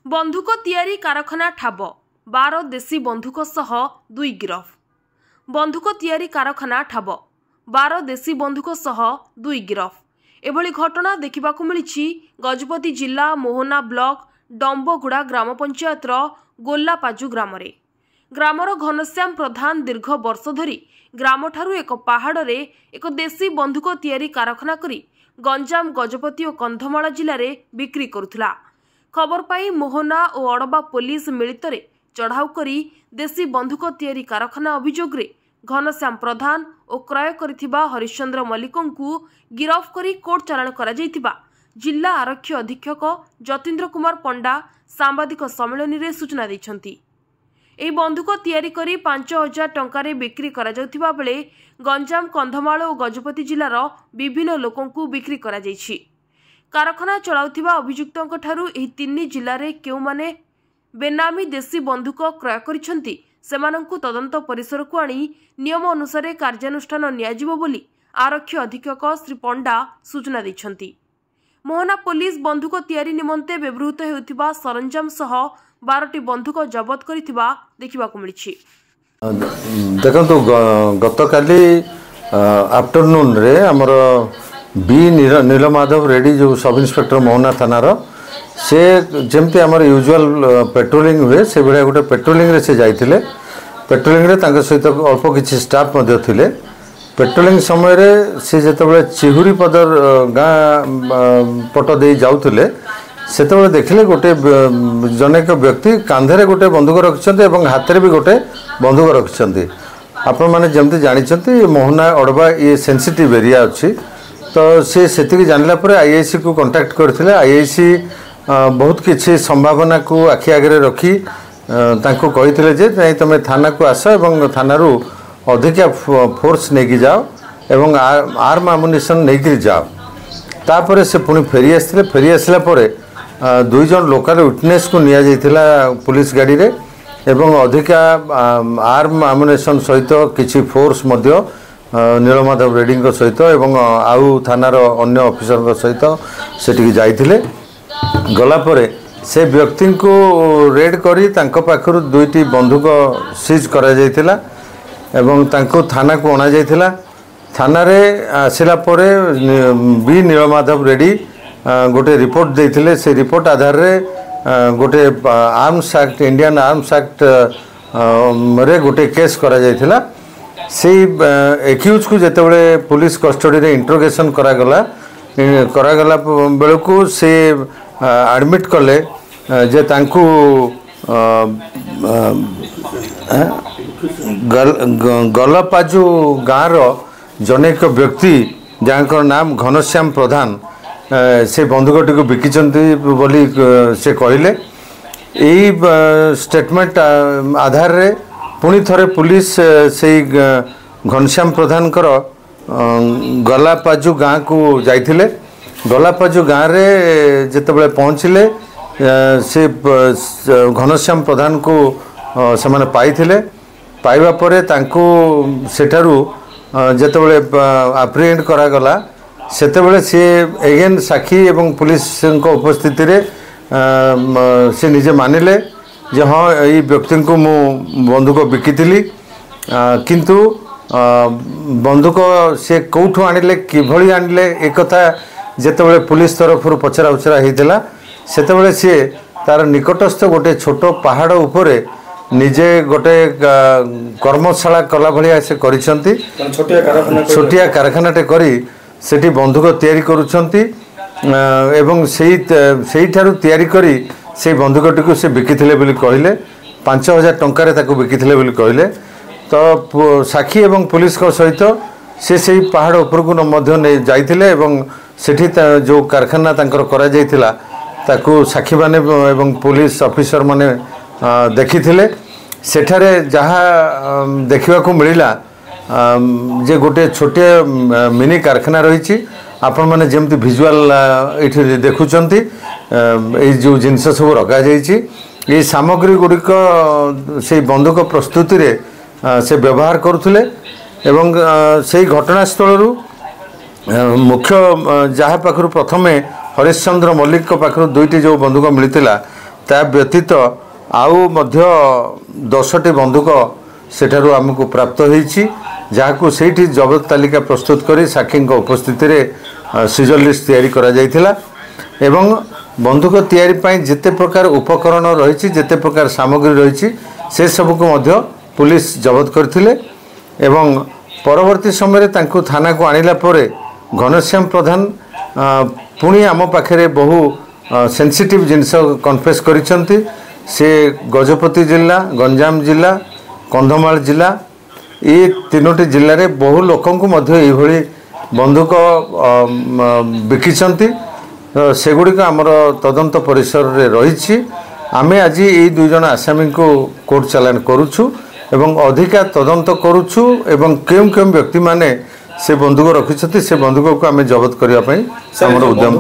बंधुक तियारी कारखाना ठाब 12 देशी बंधुक सह 2 गिरफ। बंधुक तियारी कारखाना ठाब 12 देशी बंधुक सह 2 गिरफ। एभली घटना देखिबाकु मिलिछि गजपति जिला मोहना ब्लॉक डंबगुड़ा ग्राम पंचायतर गोल्लापाजु ग्राम रे। ग्रामर घनश्याम प्रधान दीर्घ वर्ष धरी ग्राम ठारू एक पहाड़ रे एक देशी बंधुक तियारी कारखाना करी गंजाम गजपति और कंधमाल जिले में बिक्री करुथला। खबर पाई मोहना और अड़बा पुलिस मिलित चढ़ाऊ करी देशी बंधुक तियारी कारखाना अभियोग रे घनश्याम प्रधान और क्रय करिथिबा हरिश्चंद्र मल्लिकों को गिरफ करी कोर्ट चालाण करा जायतिबा जिला आरक्षी अधीक्षक जतीन्द्र कुमार पंडा सांबादिक सम्मेलन में सूचना दैछंती। एही बंधुक तियारी करी 5,000 टंकारे बिक्री करा जाउथिबा बेले गंजाम कंधमाल और गजपति जिलार विभिन्न लोकों को बिक्री करा जायछि। कारखाना चलाउथिबा अभियुक्तों ठारू एही 3 जिले में केउ माने बेनामी देशी बंधुक क्रय करिसंती सेमानंकु तदंत परिसर को आनी नियम अनुसार कार्यानुष्ठान नियाजिबो बोली आरक्षी अधीक्षक श्री पंडा सूचना दैछंती। मोहना पुलिस बंधुक तियारी निमंते व्यवहृत हेउथिबा सरंजाम सह 12टी बंधुक जबत करिथिबा देखिबाकु मिलिछि। देखंतु गतकाली आफ्टरनून रे हमर बी नीलमाधव रेड्डी जो सब इन्स्पेक्टर मोहना थानार से जमती आमर यूजुअल पेट्रोलिंग हुए से भाया गोटे पेट्रोलिंग रे से जाइथिले। पेट्रोलिंग रे तांके सहित अल्प किछि स्टाफ मध्य थिले। पेट्रोलिंग समय रे से जेतेबेले चिहुरी पदर गाँ पट दे जाउथिले सेतेबेले देखिले गोटे जनेक व्यक्ति कांधरे गोटे बंधुक रखिछन्ते एवं हाथ भी गोटे बंधुक रखिछन्ते। आपण माने जेमती जानिछन्ते मोहना अड़बा ये सेंसिटिव एरिया अछि तो सी सेतिकी जानला परे आईआईसी को कांटेक्ट करथिले। आईआईसी बहुत किछि संभावना को आखि आगे रखी तांको कहिथिले जे नहीं तमे थाना को आस एवं थानारू अधिका फोर्स नेकी जाओ एवं आर्म आमुनिशन नेकी जाओ। तापर से पुणी फेरी आसथिले। फेरी आसला परे 2 जन लोकल विटनेस को निया जाइथिला पुलिस गाड़ी रे एवं अधिका आर्म आमुनिशन सहित किछि फोर्स मध्य नीलमाधव रेड्डी सहित एवं आउ थानार अन्य ऑफिसर सहित सेटिक जाइथिले। गला परे से व्यक्ति को रेड करी तांको पाखरु 2टी बंधुक सीज करा जाइथिला एवं तांको थाना को अना जाइथिला। थाना रे आसिला परे बी नीलमाधव रेड्डी गोटे रिपोर्ट देइथिले। से रिपोर्ट आधार रे गोटे arms act Indian arms act रे गोटे केस करा जाइथिला। से एक्यूज को जेतेबेले पुलिस कस्टडी रे इंट्रोगेशन करागला बेलू से एडमिट कले जे तांकु गलपाजु गाँव जनेक व्यक्ति जहाँकर नाम घनश्याम प्रधान से बंधुकटी को बिकिचंती बोली से कहले। यही स्टेटमेंट आधार रे पुणी थरे पुलिस से घनश्याम प्रधान गलापाजु गाँ को जाइथिले। गलापाजु गाँव रे जेतेबेले पहुँचले से घनश्याम प्रधान को से पाइथिले। पाइबा परे तांको सेठारू जेतेबेले अप्रिहेंड करागला सेतेबेले से एगेन साक्षी एवं पुलिस उपस्थिति रे से निजे मानिले जे हाँ ये व्यक्ति को मु बंधुक बिकिथिली किंतु बंधुक से कौठु आनिले किभली आनिले एक कथा जेतेबेले पुलिस तरफ पचरा उचरा होता सेतेबेले सी तार निकटस्थ गोटे छोट पहाड़ उपरे निजे गोटे कर्मशाला कला भलिया से करिसंती। छोटिया कारखानाटे करी सेठी बंधुक तैयारी करुछंती एवं सेही ठारू तैयारी करी से बंधुकटी को से बिकिथिले बोली कहले। 5,000 टंकारे ताको बिकिथिले बोली कहले। तो साक्षी एवं पुलिस को सहित से पहाड़ ऊपर को मध्य नहीं जाइथिले एवं सेठी जो कारखाना तांकर करा जाइथिला ताको साक्षी माने एवं पुलिस ऑफिसर माने देखिथिले। सेठारे जहा देखिबा को मिलिला जे गोटे छोटे मिनी कारखाना रहिछि। आपण माने जेमति विजुअल एठी देखुचंती ए जो जिनस सब रखा जाइछि ये सामग्री गुड़िक से बंधुक प्रस्तुति रे से व्यवहार करुथिले एवं से घटनास्थल मुख्य जहाँ पाखु प्रथमे हरिश्चंद्र मल्लिक पाखु 2टी जो बंधुक मिलता ତା ବ୍ୟତୀତ ଆଉ ମଧ୍ୟ 10ଟି ବନ୍ଧୁକ ସେଠାରୁ ଆମକୁ ପ୍ରାପ୍ତ ହୋଇଛି, ଯାହାକୁ ସେଇଠି ଜବତ ତାଲିକା ପ୍ରସ୍ତୁତ କରି ସାକ୍ଷୀଙ୍କ ଉପସ୍ଥିତିରେ ସିଜର ଲିଷ୍ଟ ତିଆରି କରାଯାଇଥିଲା ଏବଂ ବନ୍ଧୁକ ତିଆରି ପାଇଁ ଯେତେ ପ୍ରକାର ଉପକରଣ ରହିଛି, ଯେତେ ପ୍ରକାର ସାମଗ୍ରୀ ରହିଛି, ସେ ସବୁକୁ ମଧ୍ୟ ପୁଲିସ ଜବତ କରିଥିଲେ ଏବଂ ପରବର୍ତ୍ତୀ ସମୟରେ ତାଙ୍କୁ ଥାନାକୁ ଆଣିଲା ପରେ ଘନଶ୍ୟାମ ପ୍ରଧାନ ପୁଣି ଆମ ପାଖରେ ବହୁ ସେନ୍ସିଟିଭ୍ ଜିନିଷ କନଫେସ୍ କରିଛନ୍ତି। ସେ ଗଜପତି ଜିଲ୍ଲା, ଗଞ୍ଜାମ ଜିଲ୍ଲା, କନ୍ଧମାଳ ଜିଲ୍ଲା ଏ 3ଟି ଜିଲ୍ଲାରେ ବହୁ ଲୋକଙ୍କୁ ମଧ୍ୟ ଏଇଭଳି ବନ୍ଧୁକ ବିକିଛନ୍ତି। ସେଗୁଡ଼ିକ ଆମର ତଦନ୍ତ ପରିସରରେ ରହିଛି। ଆମେ ଆଜି ଏଇ 2 ଜଣ ଆସାମୀଙ୍କୁ କୋର୍ଟ ଚାଲାଣ କରୁଛୁ ଏବଂ ଅଧିକା ତଦନ୍ତ କରୁଛୁ ଏବଂ କେଉଁ କେଉଁ ବ୍ୟକ୍ତିମାନେ ସେ ବନ୍ଧୁକ ରଖିଛନ୍ତି ସେ ବନ୍ଧୁକକୁ ଆମେ ଜବତ କରିବା ପାଇଁ ଆମର ଉଦ୍ୟମ